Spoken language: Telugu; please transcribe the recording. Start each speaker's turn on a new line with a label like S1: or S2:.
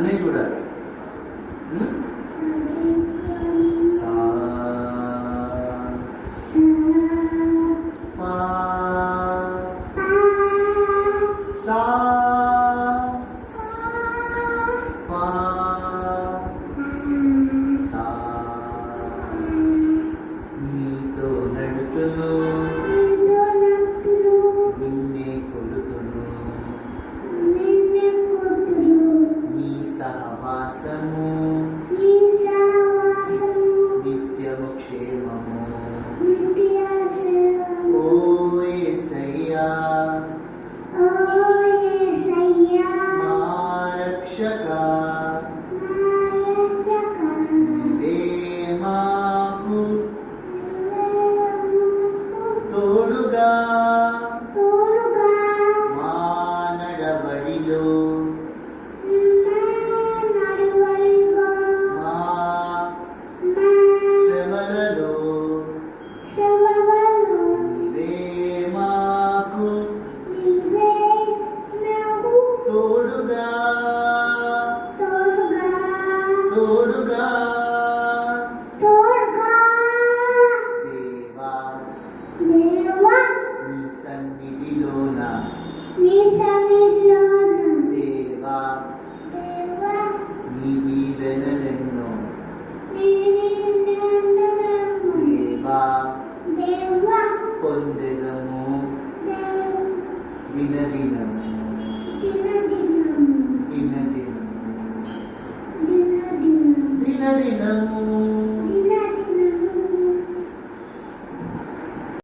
S1: నన్నే చూడాలి. సా పా సా పా సా నీతో నడుతును నిన్నే కొలుతును నీ సహవాసము నిత్యము క్షేమము ఓ యేసయ్యా మా రక్షకా నీవే మాకు తోడుగా మా నడవడిలో మా శ్రమలలో నీవే మాకు తోడుగా తోడుగా దేవా నీ సన్నిధిలోన దేవా నీ దీవెనలెన్నో దేవా పొందెదము దినదినము దినదినము దినదినము